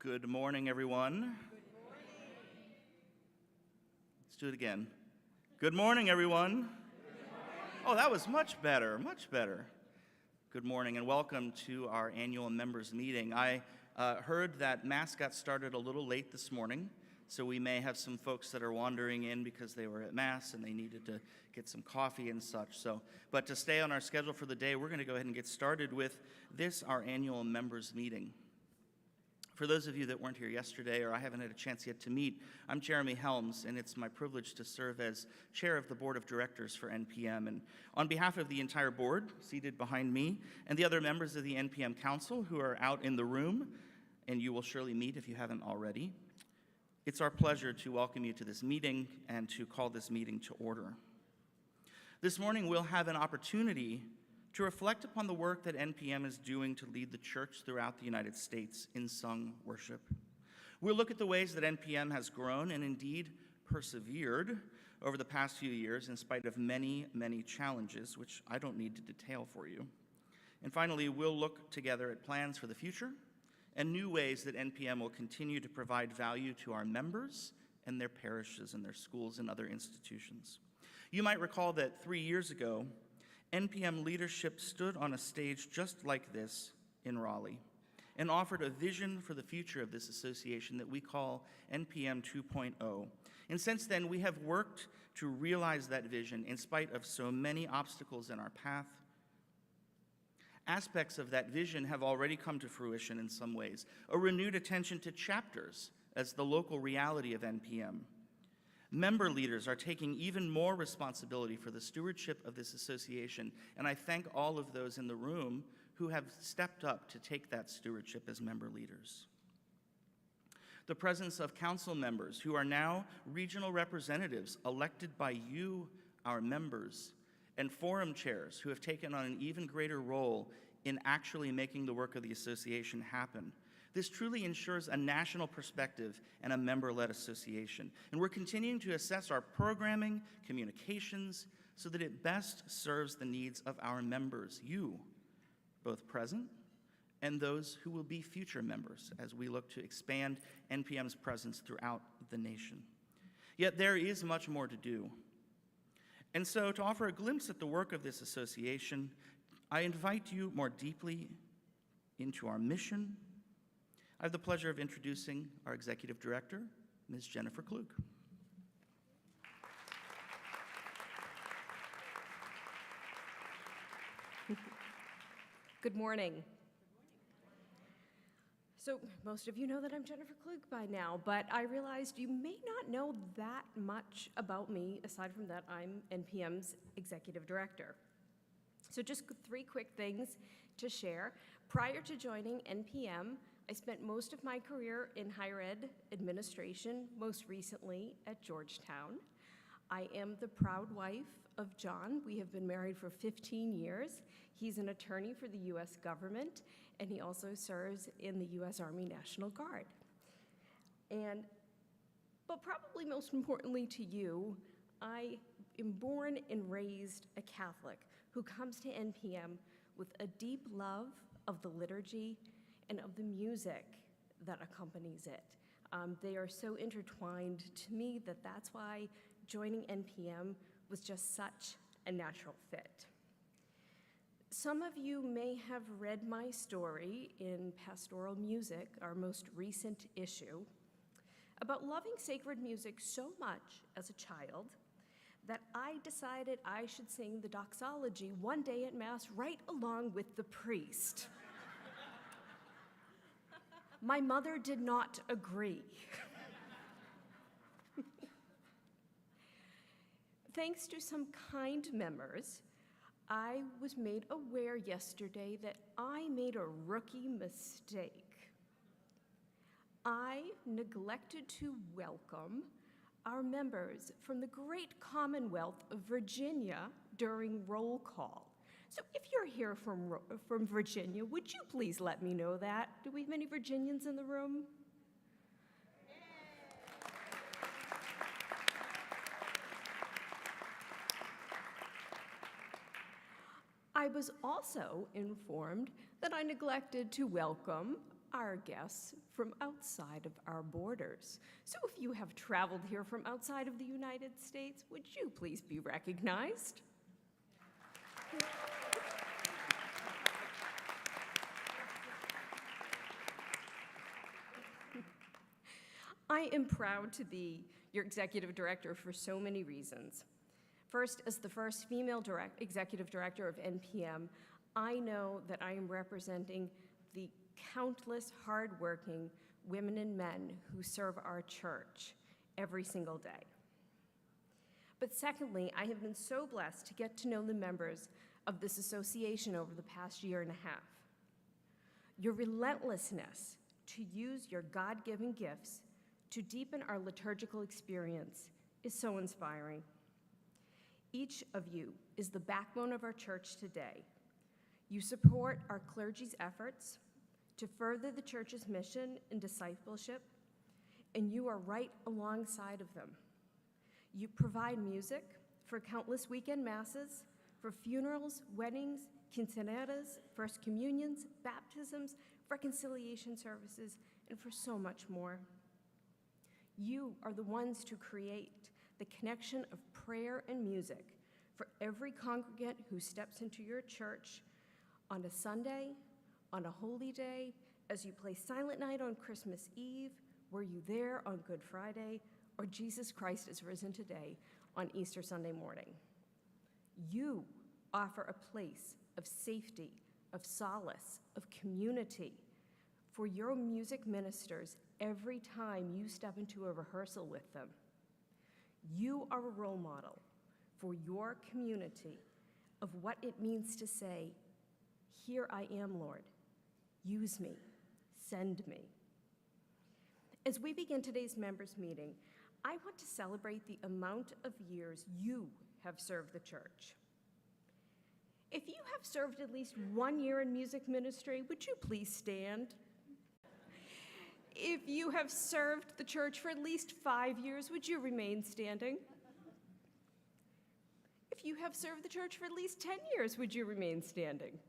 Good morning, everyone. Good morning. Let's do it again. Good morning, everyone. Good morning. Oh, that was much better, much better. Good morning and welcome to our annual members meeting. I heard that Mass got started a little late this morning, so we may have some folks that are wandering in because they were at Mass and they needed to get some coffee and such. But to stay on our schedule for the day, we're going to go ahead and get started with this, our annual members meeting. For those of you that weren't here yesterday or I haven't had a chance yet to meet, I'm Jeremy Helms, and it's my privilege to serve as chair of the board of directors for NPM. And on behalf of the entire board, seated behind me, and the other members of the NPM Council who are out in the room, and you will surely meet if you haven't already, it's our pleasure to welcome you to this meeting and to call this meeting to order. This morning, we'll have an opportunity to reflect upon the work that NPM is doing to lead the church throughout the United States in sung worship. We'll look at the ways that NPM has grown and indeed persevered over the past few years in spite of many, many challenges, which I don't need to detail for you. And finally, we'll look together at plans for the future and new ways that NPM will continue to provide value to our members and their parishes and their schools and other institutions. You might recall that 3 years ago, NPM leadership stood on a stage just like this in Raleigh and offered a vision for the future of this association that we call NPM 2.0. And since then, we have worked to realize that vision in spite of so many obstacles in our path. Aspects of that vision have already come to fruition in some ways. A renewed attention to chapters as the local reality of NPM. Member leaders are taking even more responsibility for the stewardship of this association, and I thank all of those in the room who have stepped up to take that stewardship as member leaders. The presence of council members who are now regional representatives elected by you, our members, and forum chairs who have taken on an even greater role in actually making the work of the association happen. This truly ensures a national perspective and a member-led association. And we're continuing to assess our programming, communications, so that it best serves the needs of our members, you, both present and those who will be future members as we look to expand NPM's presence throughout the nation. Yet there is much more to do. And so to offer a glimpse at the work of this association, I invite you more deeply into our mission. I have the pleasure of introducing our executive director, Ms. Jennifer Klug. Good morning. So most of you know that I'm Jennifer Klug by now, but I realized you may not know that much about me. Aside from that, I'm NPM's executive director. So just 3 quick things to share. Prior to joining NPM, I spent most of my career in higher ed administration, most recently at Georgetown. I am the proud wife of John. We have been married for 15 years. He's an attorney for the U.S. government, and he also serves in the U.S. Army National Guard. But probably most importantly to you, I am born and raised a Catholic who comes to NPM with a deep love of the liturgy and of the music that accompanies it. They are so intertwined to me that that's why joining NPM was just such a natural fit. Some of you may have read my story in Pastoral Music, our most recent issue, about loving sacred music so much as a child that I decided I should sing the doxology one day at Mass right along with the priest. My mother did not agree. Thanks to some kind members, I was made aware yesterday that I made a rookie mistake. I neglected to welcome our members from the great Commonwealth of Virginia during roll call. So if you're here from Virginia, would you please let me know that? Do we have any Virginians in the room? I was also informed that I neglected to welcome our guests from outside of our borders. So if you have traveled here from outside of the United States, would you please be recognized? I am proud to be your executive director for so many reasons. First, as the first female executive director of NPM, I know that I am representing the countless hardworking women and men who serve our church every single day. But secondly, I have been so blessed to get to know the members of this association over the past year and a half. Your relentlessness to use your God-given gifts to deepen our liturgical experience is so inspiring. Each of you is the backbone of our church today. You support our clergy's efforts to further the church's mission and discipleship, and you are right alongside of them. You provide music for countless weekend masses, for funerals, weddings, quinceañeras, first communions, baptisms, reconciliation services, and for so much more. You are the ones to create the connection of prayer and music for every congregant who steps into your church on a Sunday, on a holy day, as you play Silent Night on Christmas Eve, were you there on Good Friday, or Jesus Christ is risen today on Easter Sunday morning. You offer a place of safety, of solace, of community for your music ministers every time you step into a rehearsal with them. You are a role model for your community of what it means to say, "Here I am, Lord. Use me. Send me." As we begin today's members' meeting, I want to celebrate the amount of years you have served the church. If you have served at least 1 year in music ministry, would you please stand? If you have served the church for at least 5 years, would you remain standing? If you have served the church for at least 10 years, would you remain standing?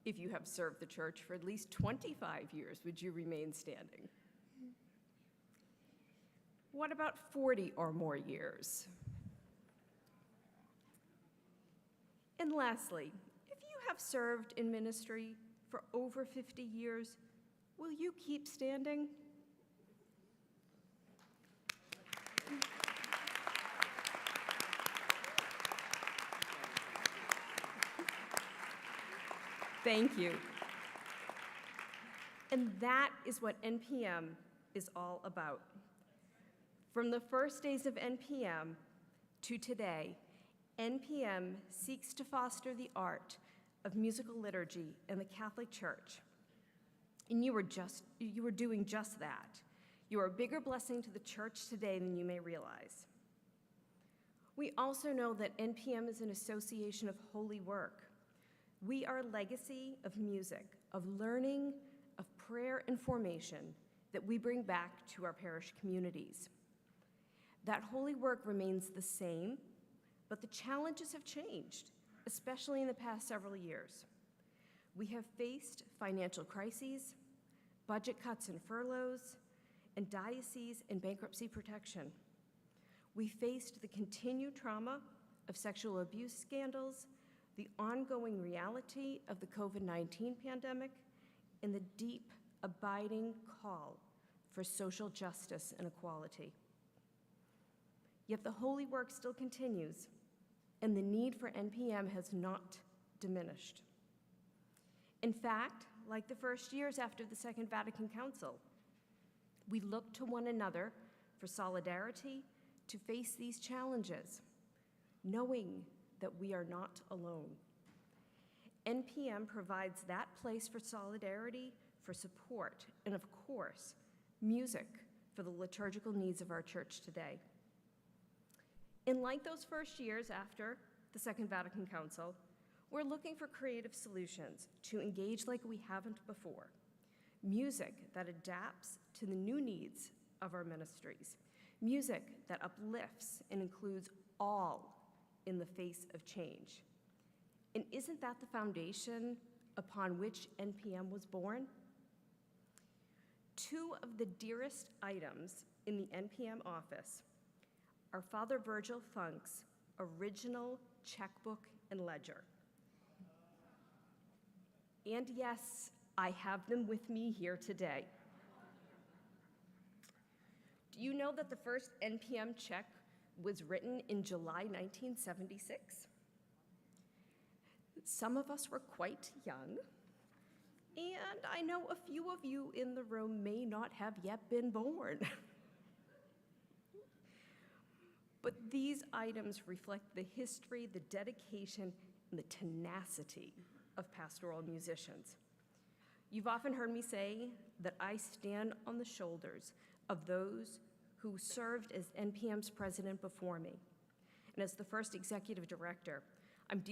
If you have served the church for at least 25 years, would you remain standing? What about 40 or more years? And lastly, if you have served in ministry for over 50 years, will you keep standing? Thank you. And that is what NPM is all about. From the first days of NPM to today, NPM seeks to foster the art of musical liturgy in the Catholic Church. And you are doing just that. You are a bigger blessing to the church today than you may realize. We also know that NPM is an association of holy work. We are a legacy of music, of learning, of prayer and formation that we bring back to our parish communities. That holy work remains the same, but the challenges have changed, especially in the past several years. We have faced financial crises, budget cuts and furloughs, and diocese and bankruptcy protection. We faced the continued trauma of sexual abuse scandals, the ongoing reality of the COVID-19 pandemic, and the deep, abiding call for social justice and equality. Yet the holy work still continues, and the need for NPM has not diminished. In fact, like the first years after the Second Vatican Council, we look to one another for solidarity to face these challenges, knowing that we are not alone. NPM provides that place for solidarity, for support, and of course, music for the liturgical needs of our church today. And like those first years after the Second Vatican Council, we're looking for creative solutions to engage like we haven't before. Music that adapts to the new needs of our ministries. Music that uplifts and includes all in the face of change. And isn't that the foundation upon which NPM was born? Two of the dearest items in the NPM office are Father Virgil Funk's original checkbook and ledger. And yes, I have them with me here today. Do you know that the first NPM check was written in July 1976? Some of us were quite young, and I know a few of you in the room may not have yet been born. But these items reflect the history, the dedication, and the tenacity of pastoral musicians. You've often heard me say that I stand on the shoulders of those who served as NPM's president before me. And as the first executive director, I'm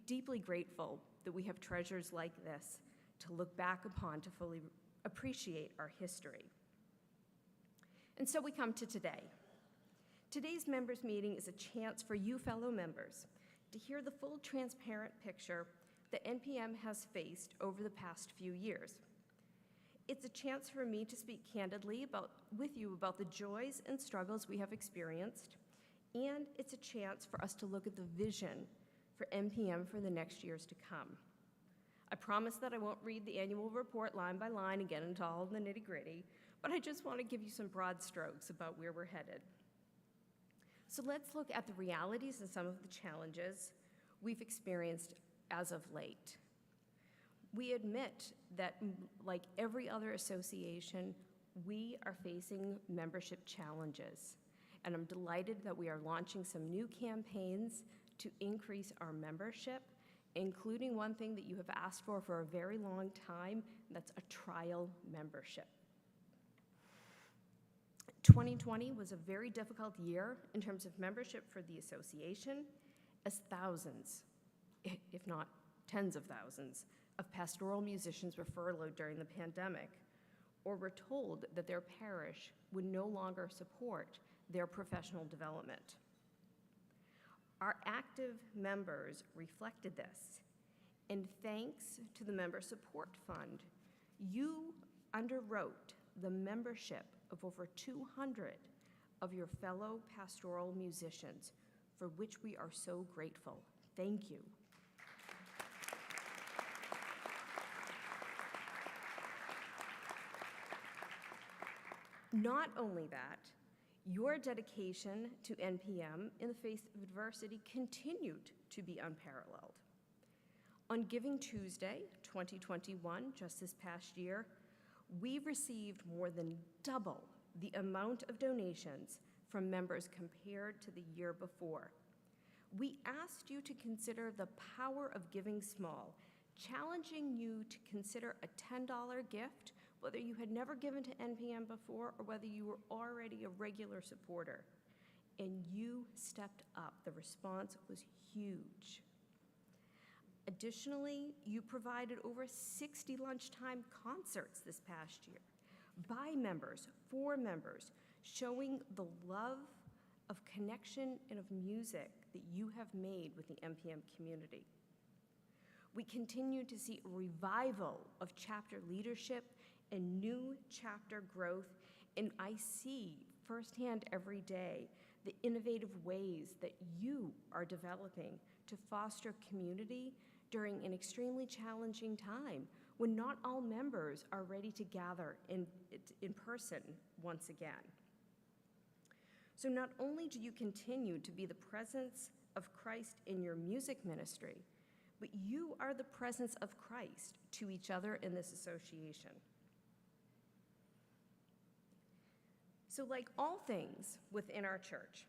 deeply grateful that we have treasures like this to look back upon to fully appreciate our history. And so we come to today. Today's members' meeting is a chance for you fellow members to hear the full transparent picture that NPM has faced over the past few years. It's a chance for me to speak candidly with you about the joys and struggles we have experienced, and it's a chance for us to look at the vision for NPM for the next years to come. I promise that I won't read the annual report line by line and get into all the nitty-gritty, but I just want to give you some broad strokes about where we're headed. So let's look at the realities and some of the challenges we've experienced as of late. We admit that, like every other association, we are facing membership challenges, and I'm delighted that we are launching some new campaigns to increase our membership, including one thing that you have asked for a very long time, that's a trial membership. 2020 was a very difficult year in terms of membership for the association, as thousands, if not tens of thousands, of pastoral musicians were furloughed during the pandemic, or were told that their parish would no longer support their professional development. Our active members reflected this, and thanks to the Member Support Fund, you underwrote the membership of over 200 of your fellow pastoral musicians, for which we are so grateful. Thank you. Not only that, your dedication to NPM in the face of adversity continued to be unparalleled. On Giving Tuesday, 2021, just this past year, we received more than double the amount of donations from members compared to the year before. We asked you to consider the power of giving small, challenging you to consider a $10 gift, whether you had never given to NPM before or whether you were already a regular supporter. And you stepped up. The response was huge. Additionally, you provided over 60 lunchtime concerts this past year by members, for members, showing the love of connection and of music that you have made with the NPM community. We continue to see a revival of chapter leadership and new chapter growth, and I see firsthand every day the innovative ways that you are developing to foster community during an extremely challenging time when not all members are ready to gather in person once again. So not only do you continue to be the presence of Christ in your music ministry, but you are the presence of Christ to each other in this association. So like all things within our church,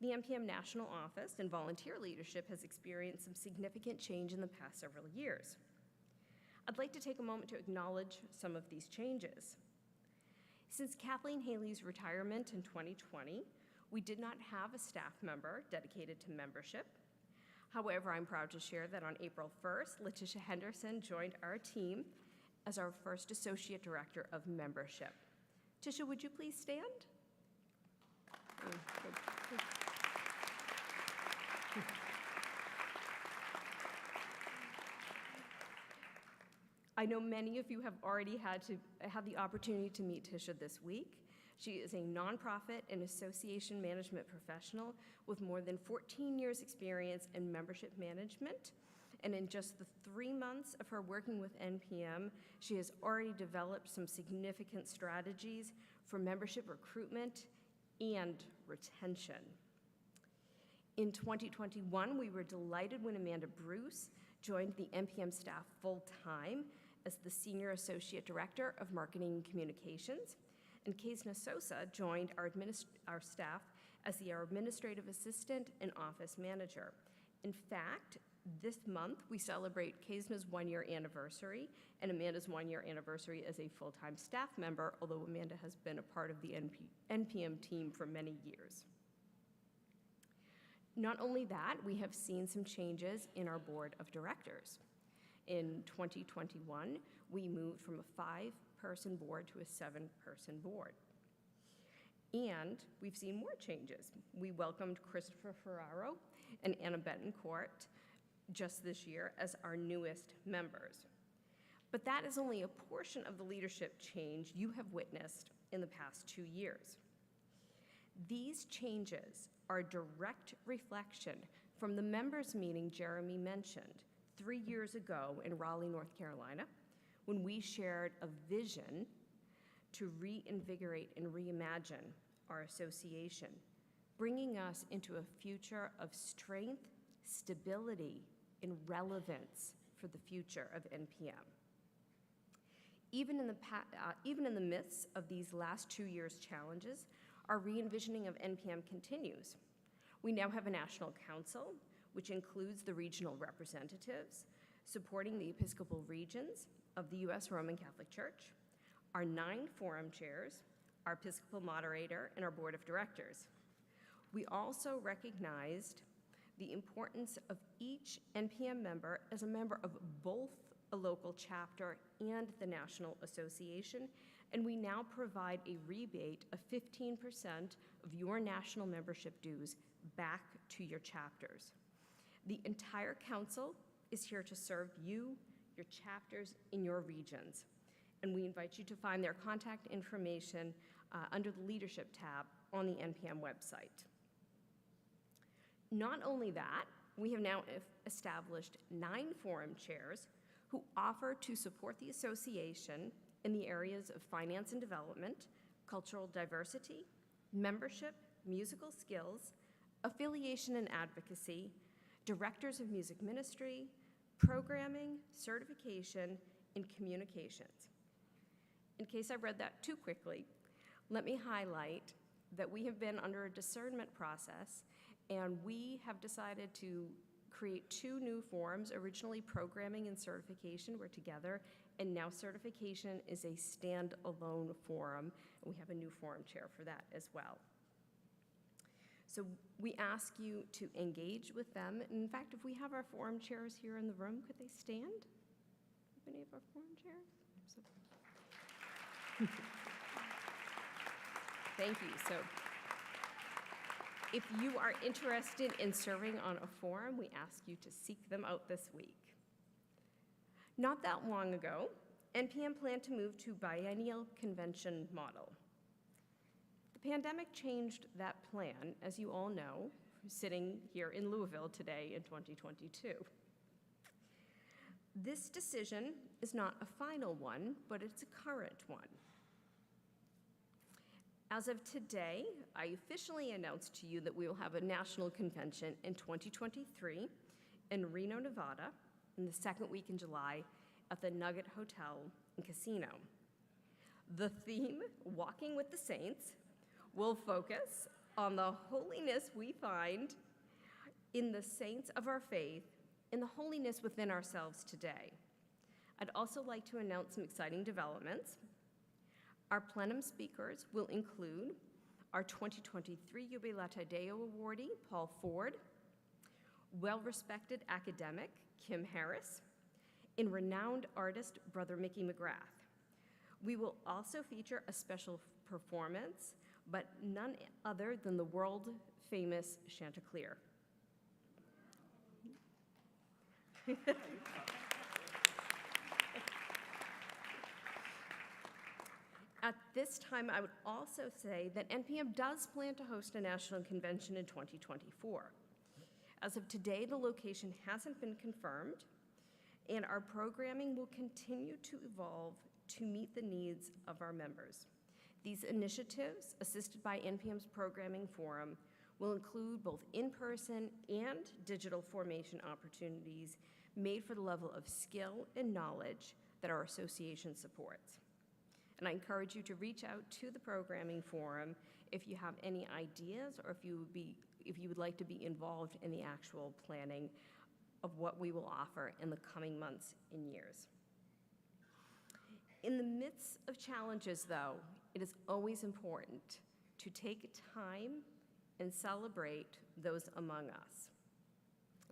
the NPM National Office and volunteer leadership has experienced some significant change in the past several years. I'd like to take a moment to acknowledge some of these changes. Since Kathleen Haley's retirement in 2020, we did not have a staff member dedicated to membership. However, I'm proud to share that on April 1st, Letitia Henderson joined our team as our first Associate Director of Membership. Tisha, would you please stand? I know many of you have already had the opportunity to meet Tisha this week. She is a nonprofit and association management professional with more than 14 years experience in membership management. And in just the 3 months of her working with NPM, she has already developed some significant strategies for membership recruitment and retention. In 2021, we were delighted when Amanda Bruce joined the NPM staff full-time as the Senior Associate Director of Marketing and Communications, and Kaisna Sosa joined our staff as the Administrative Assistant and Office Manager. In fact, this month we celebrate Kaisna's 1-year anniversary and Amanda's 1-year anniversary as a full-time staff member, although Amanda has been a part of the NPM team for many years. Not only that, we have seen some changes in our board of directors. In 2021, we moved from a 5-person board to a 7-person board. And we've seen more changes. We welcomed Christopher Ferraro and Anna Betancourt just this year as our newest members. But that is only a portion of the leadership change you have witnessed in the past 2 years. These changes are a direct reflection from the members' meeting Jeremy mentioned 3 years ago in Raleigh, North Carolina, when we shared a vision to reinvigorate and reimagine our association, bringing us into a future of strength, stability, and relevance for the future of NPM. Even in the midst of these last 2 years' challenges, our re-envisioning of NPM continues. We now have a national council, which includes the regional representatives supporting the Episcopal regions of the U.S. Roman Catholic Church, our 9 forum chairs, our Episcopal moderator, and our board of directors. We also recognized the importance of each NPM member as a member of both a local chapter and the National Association, and we now provide a rebate of 15% of your national membership dues back to your chapters. The entire council is here to serve you, your chapters in your regions, and we invite you to find their contact information under the Leadership tab on the NPM website. Not only that, we have now established 9 forum chairs who offer to support the association in the areas of finance and development, cultural diversity, membership, musical skills, affiliation and advocacy, directors of music ministry, programming, certification, and communications. In case I read that too quickly, let me highlight that we have been under a discernment process, and we have decided to create 2 new forums. Originally, programming and certification were together, and now certification is a standalone forum, and we have a new forum chair for that as well. So we ask you to engage with them. And in fact, if we have our forum chairs here in the room, could they stand? Any of our forum chairs? Thank you. So if you are interested in serving on a forum, we ask you to seek them out this week. Not that long ago, NPM planned to move to biennial convention model. The pandemic changed that plan, as you all know, sitting here in Louisville today in 2022. This decision is not a final one, but it's a current one. As of today, I officially announce to you that we will have a national convention in 2023 in Reno, Nevada, in the 2nd week in July at the Nugget Hotel and Casino. The theme, Walking with the Saints, will focus on the holiness we find in the saints of our faith, in the holiness within ourselves today. I'd also like to announce some exciting developments. Our plenum speakers will include our 2023 Jubilate Deo awardee, Paul Ford, well-respected academic, Kim Harris, and renowned artist, Brother Mickey McGrath. We will also feature a special performance, but none other than the world-famous Chanticleer. At this time, I would also say that NPM does plan to host a national convention in 2024. As of today, the location hasn't been confirmed, and our programming will continue to evolve to meet the needs of our members. These initiatives, assisted by NPM's Programming Forum, will include both in-person and digital formation opportunities made for the level of skill and knowledge that our association supports. And I encourage you to reach out to the Programming Forum if you have any ideas or if you would like to be involved in the actual planning of what we will offer in the coming months and years. In the midst of challenges, though, it is always important to take time and celebrate those among us.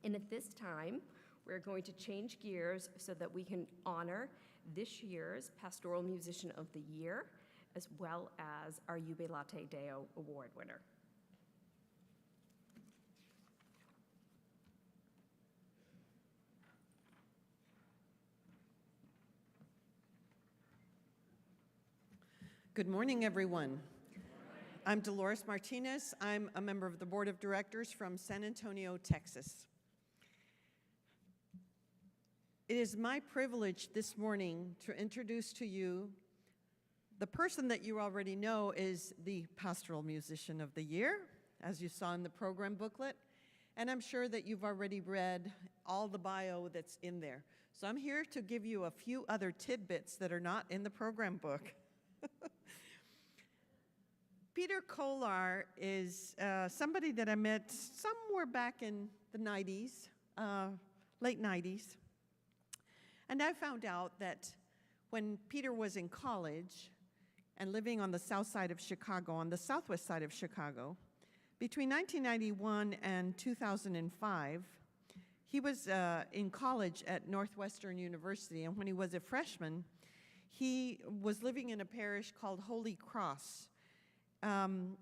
And at this time, we're going to change gears so that we can honor this year's Pastoral Musician of the Year, as well as our Jubilate Deo Award winner. Good morning, everyone. I'm Dolores Martinez. I'm a member of the Board of Directors from San Antonio, Texas. It is my privilege this morning to introduce to you the person that you already know is the Pastoral Musician of the Year, as you saw in the program booklet, and I'm sure that you've already read all the bio that's in there. So I'm here to give you a few other tidbits that are not in the program book. Peter Kolar is somebody that I met somewhere back in the 90s, late 90s. And I found out that when Peter was in college and living on the south side of Chicago, on the southwest side of Chicago, between 1991 and 2005, he was in college at Northwestern University. And when he was a freshman, he was living in a parish called Holy Cross. And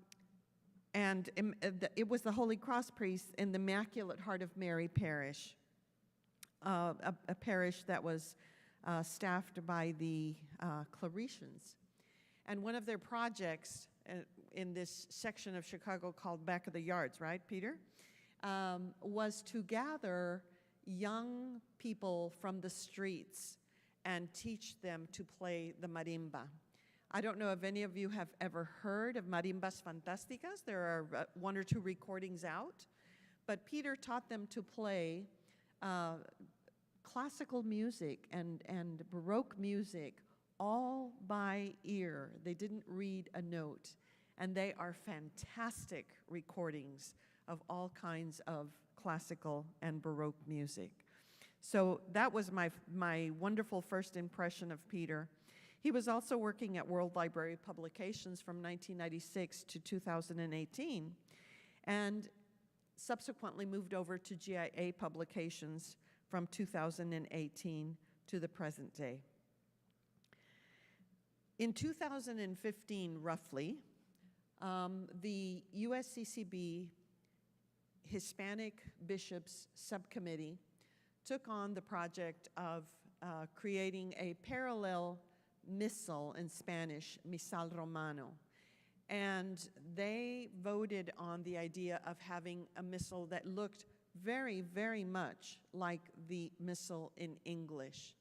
it was the Holy Cross priest in the Immaculate Heart of Mary parish, a parish that was staffed by the Claretians. And one of their projects in this section of Chicago called Back of the Yards, right, Peter, was to gather young people from the streets and teach them to play the marimba. I don't know if any of you have ever heard of Marimbas Fantásticas. There are 1 or 2 recordings out. But Peter taught them to play classical music and Baroque music all by ear. They didn't read a note. And they are fantastic recordings of all kinds of classical and Baroque music. So that was my wonderful first impression of Peter. He was also working at World Library Publications from 1996 to 2018, and subsequently moved over to GIA Publications from 2018 to the present day. In 2015, roughly, the USCCB Hispanic Bishops Subcommittee took on the project of creating a parallel missal in Spanish, Misal Romano. And they voted on the idea of having a missal that looked very, very much like the missal in English.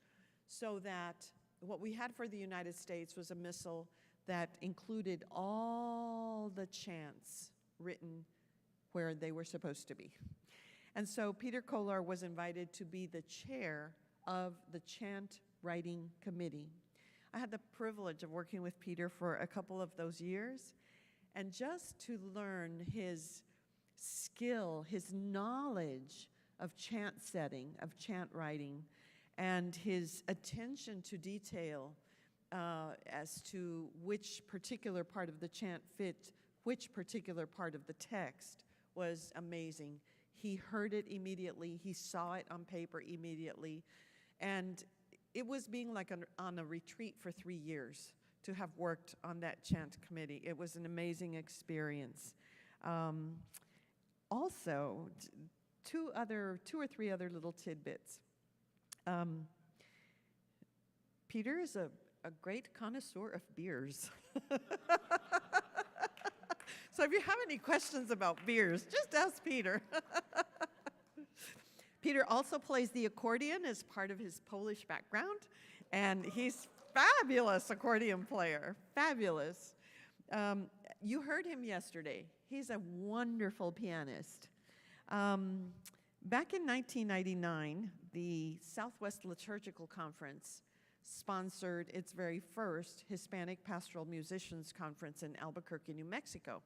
So that what we had for the United States was a missal that included all the chants written where they were supposed to be. And so Peter Kolar was invited to be the chair of the chant writing committee. I had the privilege of working with Peter for a couple of those years, and just to learn his skill, his knowledge of chant setting, of chant writing, and his attention to detail as to which particular part of the chant fit which particular part of the text was amazing. He heard it immediately, he saw it on paper immediately, and it was being like on a retreat for 3 years to have worked on that chant committee. It was an amazing experience. Also, two or three other little tidbits. Peter is a a great connoisseur of beers. So if you have any questions about beers, just ask Peter. Peter also plays the accordion as part of his Polish background, and he's fabulous accordion player, fabulous. You heard him yesterday. He's a wonderful pianist. Back in 1999, the Southwest Liturgical Conference sponsored its very first Hispanic Pastoral Musicians Conference in Albuquerque, New Mexico.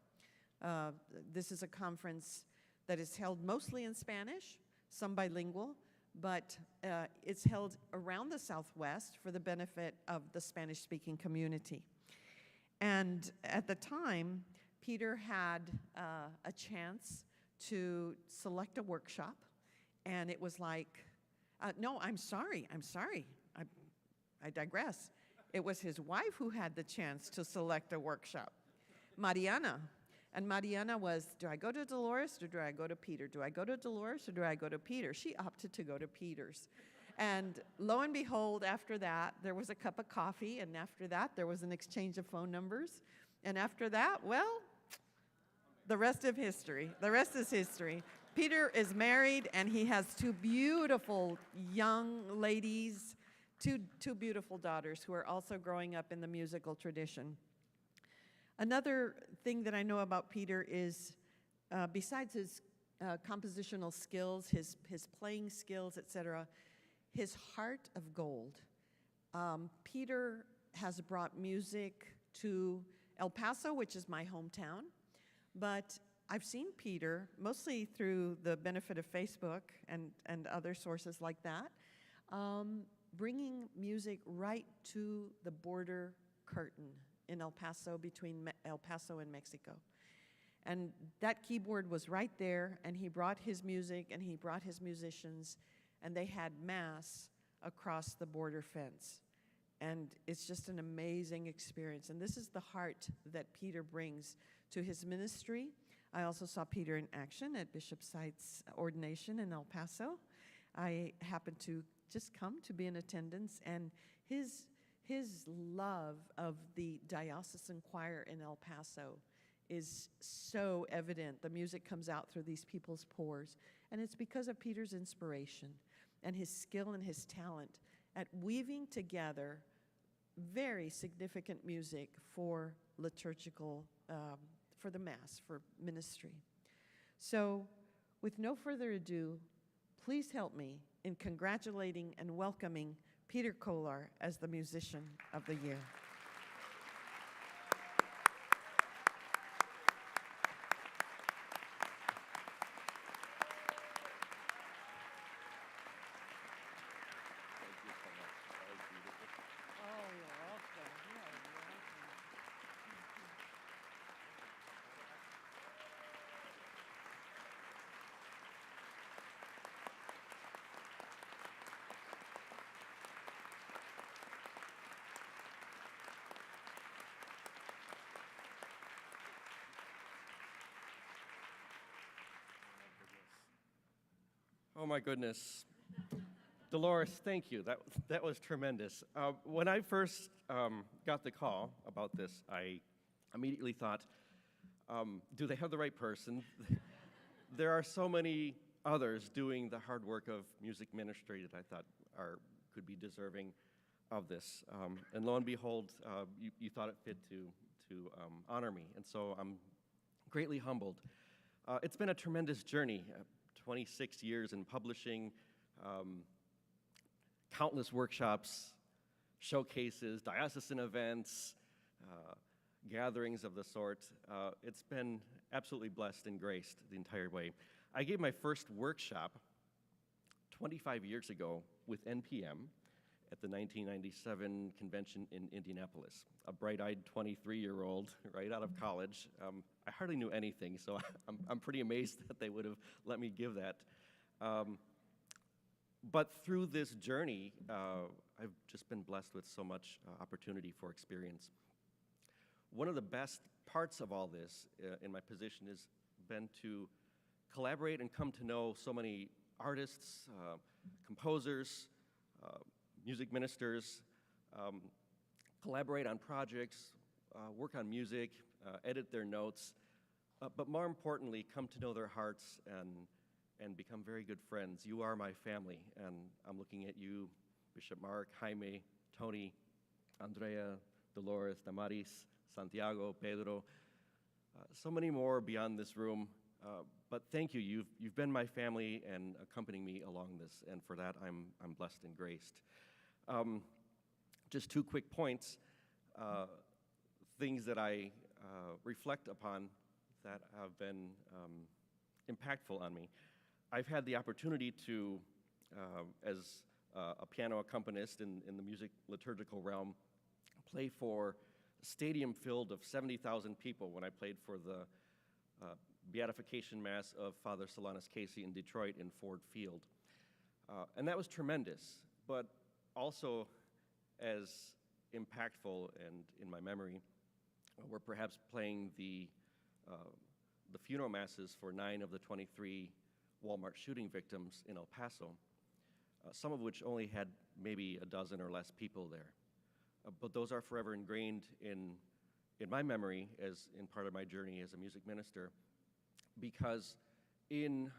This is a conference that is held mostly in Spanish, some bilingual, but it's held around the Southwest for the benefit of the Spanish-speaking community. And at the time, Peter had a chance to select a workshop, and it was like, no, I'm sorry, I digress. It was his wife who had the chance to select a workshop, Mariana. And Mariana was, do I go to Dolores or do I go to Peter? Do I go to Dolores or do I go to Peter? She opted to go to Peter's. And lo and behold, after that, there was a cup of coffee, and after that, there was an exchange of phone numbers. And after that, well, the rest is history. Peter is married, and he has two beautiful young ladies, two beautiful daughters who are also growing up in the musical tradition. Another thing that I know about Peter is, besides his compositional skills, his playing skills, etc., his heart of gold. Peter has brought music to El Paso, which is my hometown, but I've seen Peter, mostly through the benefit of Facebook and other sources like that, bringing music right to the border curtain in El Paso, between El Paso and Mexico. And that keyboard was right there, and he brought his music, and he brought his musicians, and they had mass across the border fence. And it's just an amazing experience. And this is the heart that Peter brings to his ministry. I also saw Peter in action at Bishop Sight's ordination in El Paso. I happened to just come to be in attendance, and his love of the diocesan choir in El Paso is so evident. The music comes out through these people's pores, and it's because of Peter's inspiration and his skill and his talent at weaving together very significant music for liturgical, for the Mass, for ministry. So, with no further ado, please help me in congratulating and welcoming Peter Kolar as the Musician of the Year. Oh my goodness. Dolores, thank you. That was tremendous. When I first got the call about this, I immediately thought, do they have the right person? There are so many others doing the hard work of music ministry that I thought could be deserving of this. And lo and behold, you thought it fit to honor me. And so I'm greatly humbled. It's been a tremendous journey. 26 years in publishing, countless workshops, showcases, diocesan events, gatherings of the sort. It's been absolutely blessed and graced the entire way. I gave my first workshop 25 years ago with NPM at the 1997 convention in Indianapolis. A bright-eyed 23-year-old right out of college. I hardly knew anything, so I'm pretty amazed that they would have let me give that. But through this journey, I've just been blessed with so much opportunity for experience. One of the best parts of all this in my position has been to collaborate and come to know so many artists, composers, music ministers, collaborate on projects, work on music, edit their notes, but more importantly, come to know their hearts and become very good friends. You are my family, and I'm looking at you, Bishop Mark, Jaime, Tony, Andrea, Dolores, Damaris, Santiago, Pedro, so many more beyond this room. But thank you. You've been my family and accompanying me along this, and for that I'm blessed and graced. Just 2 quick points, things that I reflect upon that have been impactful on me. I've had the opportunity to, as a piano accompanist in the music liturgical realm, play for a stadium filled of 70,000 people when I played for the Beatification Mass of Father Solanus Casey in Detroit in Ford Field. And that was tremendous, but also as impactful and in my memory were perhaps playing the funeral masses for 9 of the 23 Walmart shooting victims in El Paso, some of which only had maybe a dozen or less people there. But those are forever ingrained in my memory as in part of my journey as a music minister, because in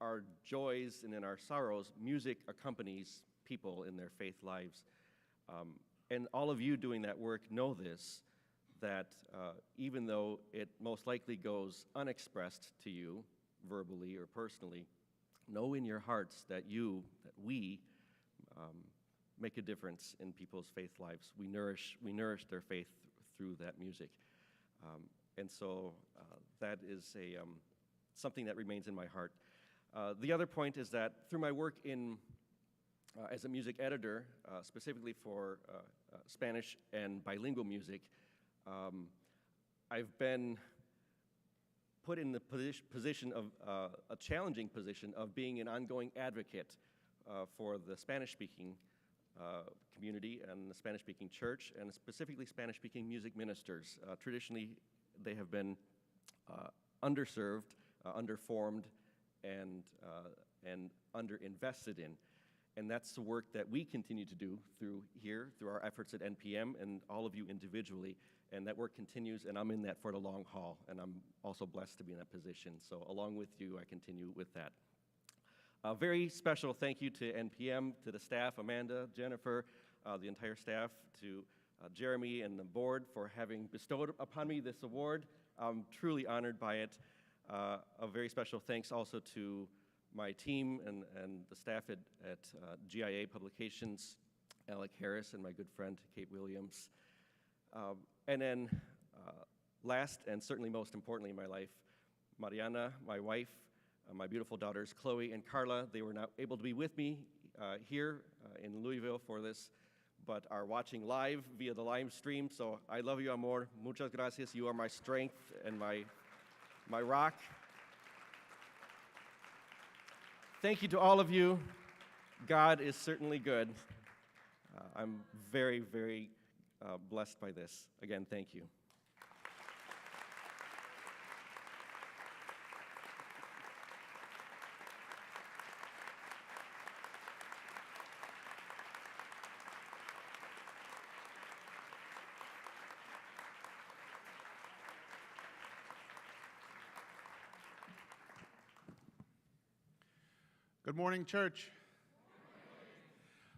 our joys and in our sorrows, music accompanies people in their faith lives. And all of you doing that work know this, that even though it most likely goes unexpressed to you, verbally or personally, know in your hearts that we make a difference in people's faith lives. We nourish their faith through that music. And so that is something that remains in my heart. The other point is that through my work as a music editor, specifically for Spanish and bilingual music, I've been put in the position of a challenging position of being an ongoing advocate for the Spanish-speaking community and the Spanish-speaking church, and specifically Spanish-speaking music ministers. Traditionally, they have been underserved, underformed, and underinvested in. And that's the work that we continue to do through our efforts at NPM and all of you individually. And that work continues, and I'm in that for the long haul, and I'm also blessed to be in that position. So along with you, I continue with that. A very special thank you to NPM, to the staff, Amanda, Jennifer, the entire staff, to Jeremy and the board for having bestowed upon me this award. I'm truly honored by it. A very special thanks also to my team and the staff at GIA Publications, Alec Harris and my good friend Kate Williams. And then last and certainly most importantly in my life, Mariana, my wife, my beautiful daughters Chloe and Carla. They were not able to be with me here in Louisville for this, but are watching live via the live stream. So I love you, amor. Muchas gracias. You are my strength and my rock. Thank you to all of you. God is certainly good. I'm very, very blessed by this. Again, thank you. Good morning, church.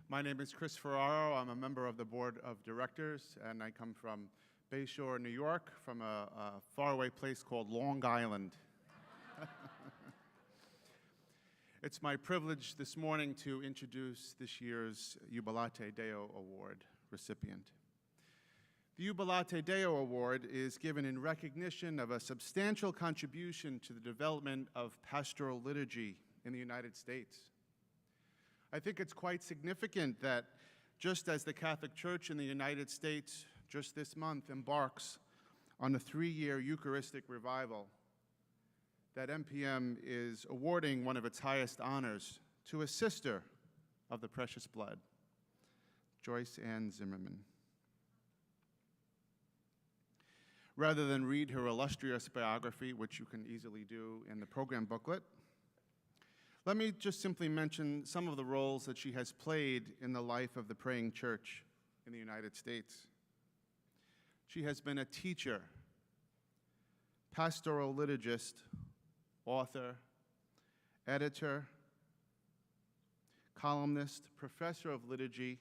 My name is Chris Ferraro. I'm a member of the board of directors, and I come from Bayshore, New York, from a faraway place called Long Island. It's my privilege this morning to introduce this year's Jubilate Deo Award recipient. The Jubilate Deo Award is given in recognition of a substantial contribution to the development of pastoral liturgy in the United States. I think it's quite significant that just as the Catholic Church in the United States just this month embarks on a 3-year Eucharistic revival, that NPM is awarding one of its highest honors to a sister of the precious blood, Joyce Ann Zimmerman. Rather than read her illustrious biography, which you can easily do in the program booklet, let me just simply mention some of the roles that she has played in the life of the praying church in the United States. She has been a teacher, pastoral liturgist, author, editor, columnist, professor of liturgy,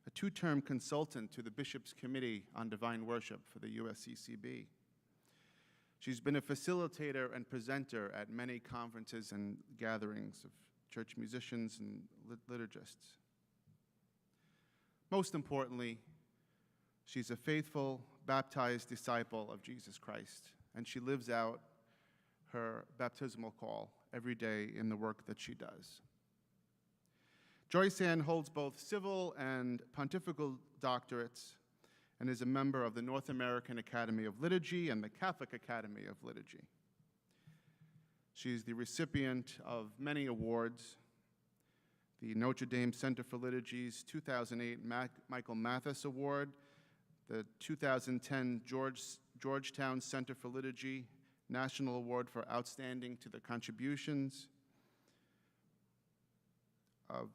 a two-term consultant to the Bishop's Committee on Divine Worship for the USCCB. She's been a facilitator and presenter at many conferences and gatherings of church musicians and liturgists. Most importantly, she's a faithful, baptized disciple of Jesus Christ, and she lives out her baptismal call every day in the work that she does. Joyce Ann holds both civil and pontifical doctorates and is a member of the North American Academy of Liturgy and the Catholic Academy of Liturgy. She's the recipient of many awards: the Notre Dame Center for Liturgy's 2008 Michael Mathis Award, the 2010 Georgetown Center for Liturgy National Award for Outstanding to the Contributions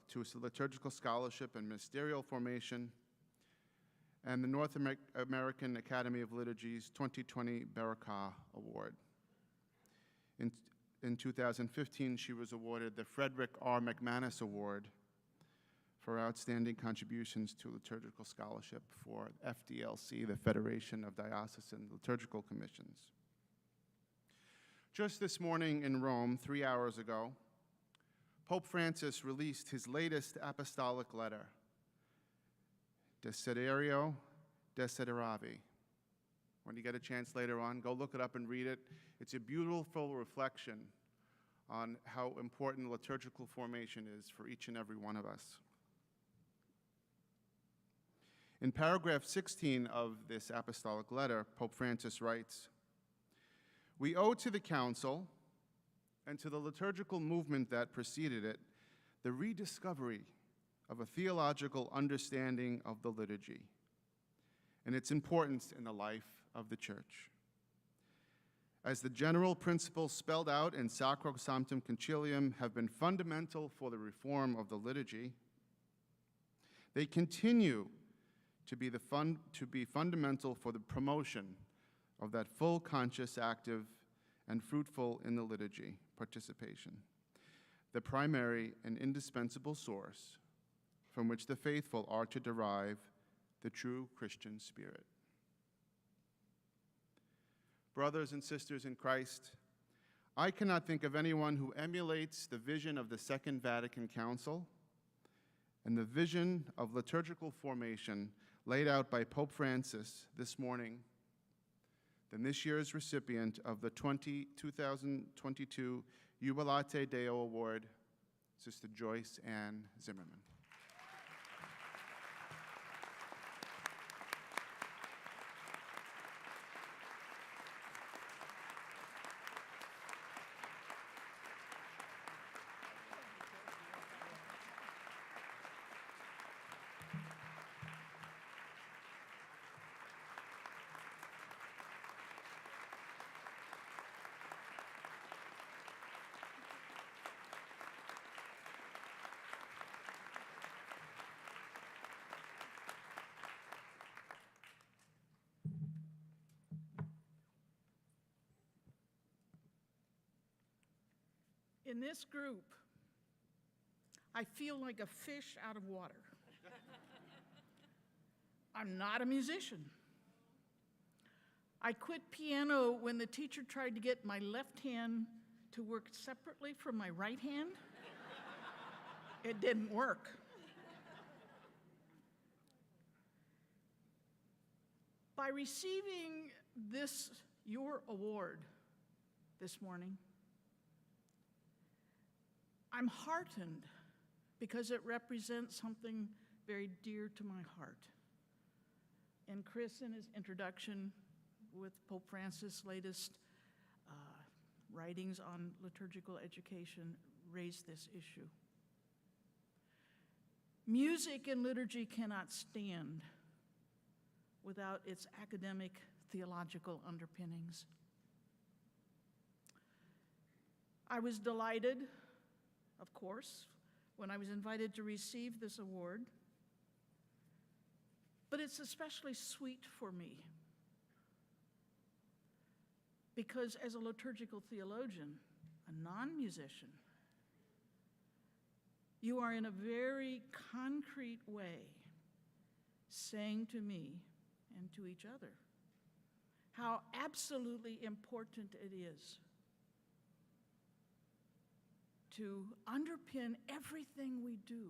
to liturgical scholarship and ministerial formation, and the North American Academy of Liturgy's 2020 Barakah Award. In 2015, she was awarded the Frederick R. McManus Award for outstanding contributions to liturgical scholarship for FDLC, the Federation of Diocesan Liturgical Commissions. Just this morning in Rome, 3 hours ago, Pope Francis released his latest apostolic letter, Desiderio Desideravi. When you get a chance later on, go look it up and read it. It's a beautiful reflection on how important liturgical formation is for each and every one of us. In paragraph 16 of this apostolic letter, Pope Francis writes, "We owe to the Council and to the liturgical movement that preceded it the rediscovery of a theological understanding of the liturgy and its importance in the life of the Church. As the general principles spelled out in Sacrosanctum Concilium have been fundamental for the reform of the liturgy, they continue to be fundamental for the promotion of that full, conscious, active, and fruitful in the liturgy participation, the primary and indispensable source from which the faithful are to derive the true Christian spirit." Brothers and sisters in Christ, I cannot think of anyone who emulates the vision of the Second Vatican Council and the vision of liturgical formation laid out by Pope Francis this morning than this year's recipient of the 2022 Jubilate Deo Award, Sister Joyce Ann Zimmerman. In this group, I feel like a fish out of water. I'm not a musician. I quit piano when the teacher tried to get my left hand to work separately from my right hand. It didn't work. By receiving your award this morning, I'm heartened because it represents something very dear to my heart. And Chris, in his introduction with Pope Francis' latest writings on liturgical education, raised this issue. Music and liturgy cannot stand without its academic theological underpinnings. I was delighted, of course, when I was invited to receive this award. But it's especially sweet for me because as a liturgical theologian, a non-musician, you are in a very concrete way saying to me and to each other how absolutely important it is to underpin everything we do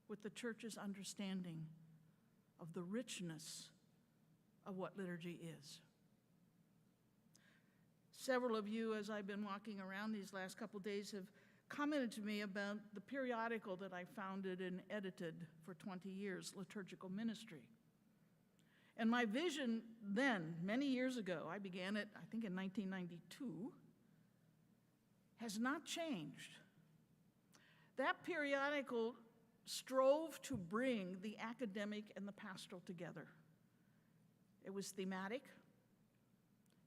with the church's understanding of the richness of what liturgy is. Several of you, as I've been walking around these last couple days, have commented to me about the periodical that I founded and edited for 20 years, Liturgical Ministry. And my vision then, many years ago, I began it, I think in 1992, has not changed. That periodical strove to bring the academic and the pastoral together. It was thematic,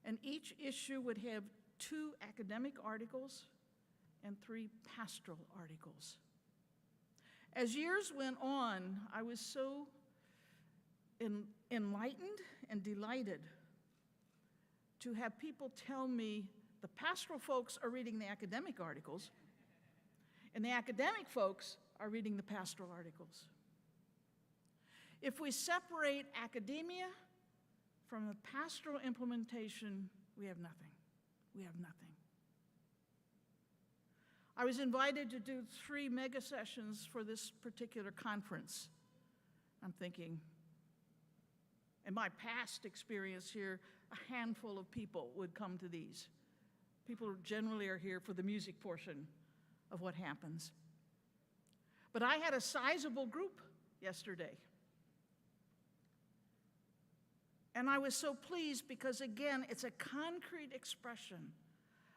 and each issue would have 2 academic articles and 3 pastoral articles. As years went on, I was so enlightened and delighted to have people tell me the pastoral folks are reading the academic articles, and the academic folks are reading the pastoral articles. If we separate academia from the pastoral implementation, we have nothing. We have nothing. I was invited to do 3 mega sessions for this particular conference. I'm thinking, in my past experience here, a handful of people would come to these. People generally are here for the music portion of what happens. But I had a sizable group yesterday. And I was so pleased because, again, it's a concrete expression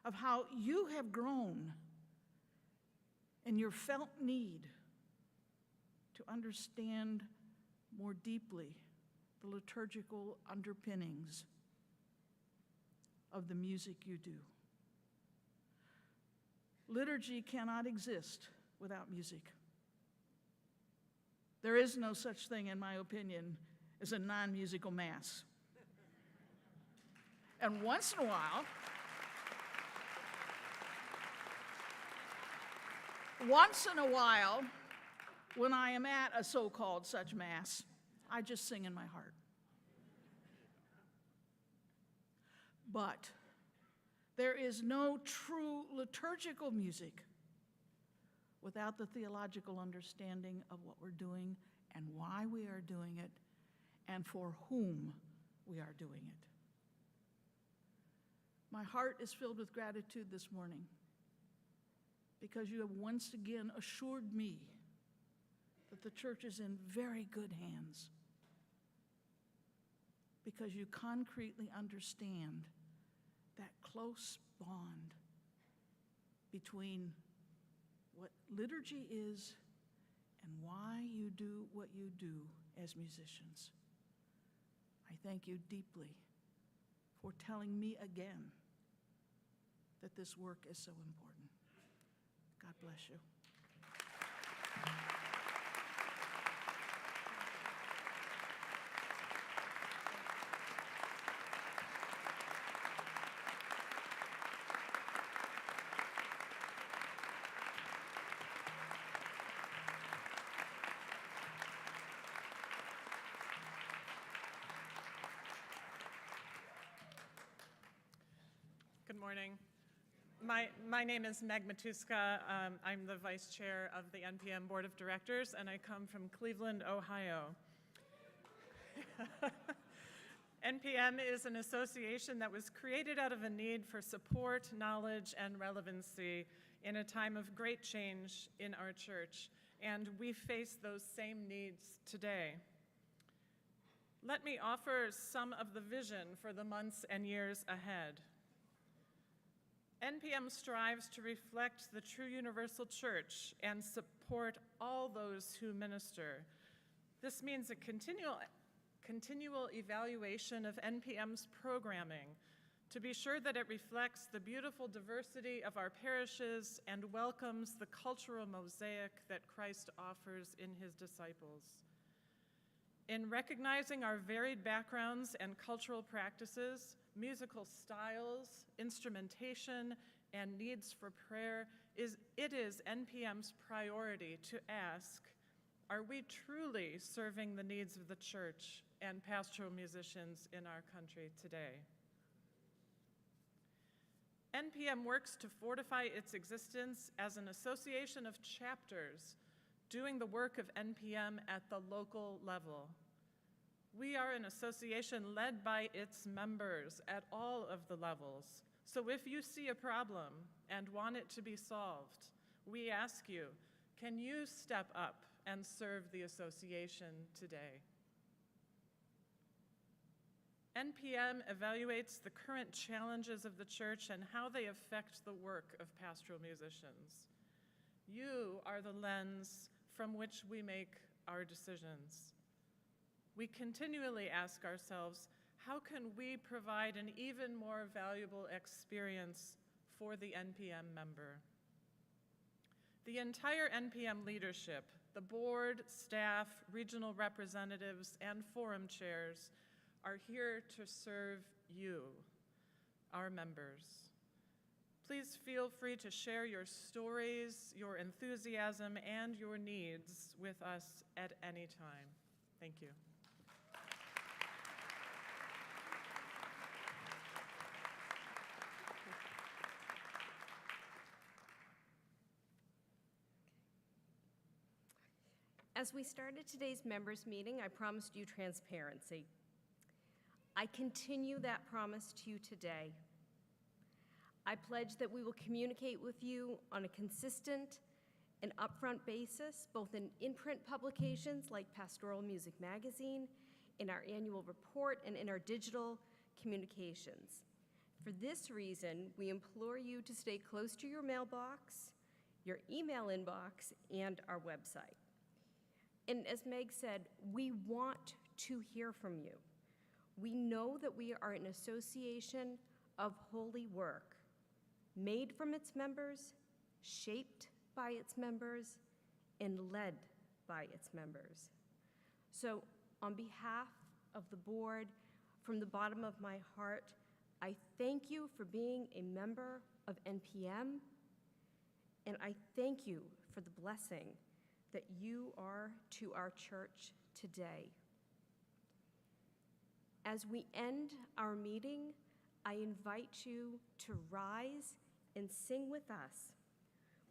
of how you have grown in your felt need to understand more deeply the liturgical underpinnings of the music you do. Liturgy cannot exist without music. There is no such thing, in my opinion, as a non-musical mass. And once in a while, when I am at a so-called such mass, I just sing in my heart. But there is no true liturgical music without the theological understanding of what we're doing and why we are doing it and for whom we are doing it. My heart is filled with gratitude this morning because you have once again assured me that the church is in very good hands, because you concretely understand that close bond between what liturgy is and why you do what you do as musicians. I thank you deeply for telling me again that this work is so important. God bless you. Good morning. My name is Meg Matuska. I'm the vice chair of the NPM Board of Directors, and I come from Cleveland, Ohio. NPM is an association that was created out of a need for support, knowledge, and relevancy in a time of great change in our church, and we face those same needs today. Let me offer some of the vision for the months and years ahead. NPM strives to reflect the true universal church and support all those who minister. This means a continual evaluation of NPM's programming to be sure that it reflects the beautiful diversity of our parishes and welcomes the cultural mosaic that Christ offers in his disciples. In recognizing our varied backgrounds and cultural practices, musical styles, instrumentation, and needs for prayer, it is NPM's priority to ask, are we truly serving the needs of the church and pastoral musicians in our country today? NPM works to fortify its existence as an association of chapters doing the work of NPM at the local level. We are an association led by its members at all of the levels. So if you see a problem and want it to be solved, we ask you, can you step up and serve the association today? NPM evaluates the current challenges of the church and how they affect the work of pastoral musicians. You are the lens from which we make our decisions. We continually ask ourselves, how can we provide an even more valuable experience for the NPM member? The entire NPM leadership, the board, staff, regional representatives, and forum chairs are here to serve you, our members. Please feel free to share your stories, your enthusiasm, and your needs with us at any time. Thank you. As we started today's members' meeting, I promised you transparency. I continue that promise to you today. I pledge that we will communicate with you on a consistent and upfront basis, both in print publications like Pastoral Music Magazine, in our annual report, and in our digital communications. For this reason, we implore you to stay close to your mailbox, your email inbox, and our website. And as Meg said, we want to hear from you. We know that we are an association of holy work, made from its members, shaped by its members, and led by its members. So on behalf of the board, from the bottom of my heart, I thank you for being a member of NPM, and I thank you for the blessing that you are to our church today. As we end our meeting, I invite you to rise and sing with us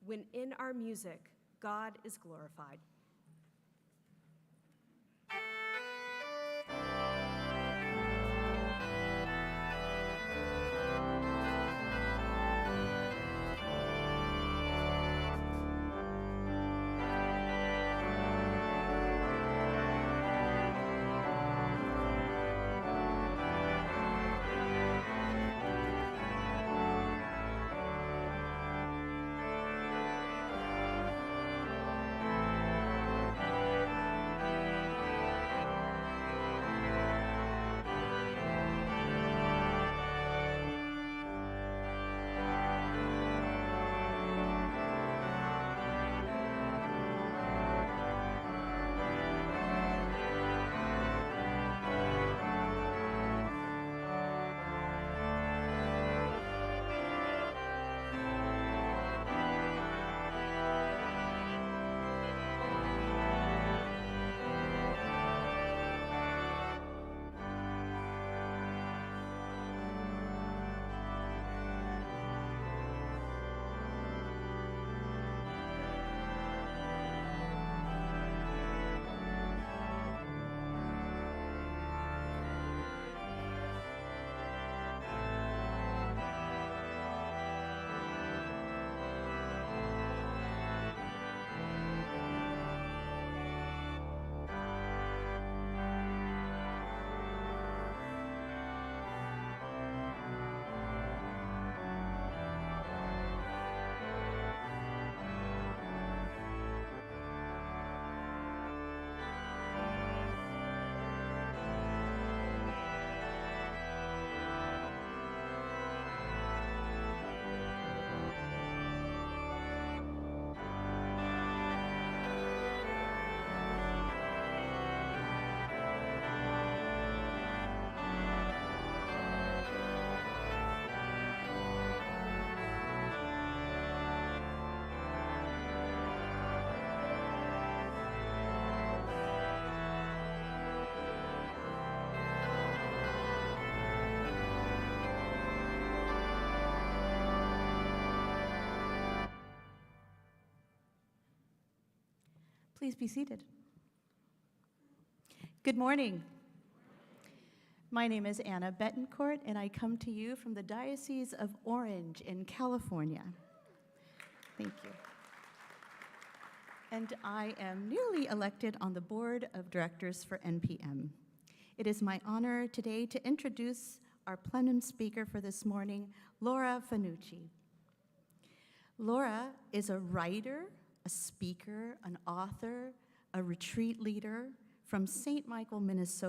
when in our music, God is glorified. Please be seated. Good morning. My name is Anna Betancourt, and I come to you from the Diocese of Orange in California. Thank you. And I am newly elected on the board of directors for NPM. It is my honor today to introduce our plenum speaker for this morning, Laura Fanucci. Laura is a writer, a speaker, an author, a retreat leader from St. Michael, Minnesota.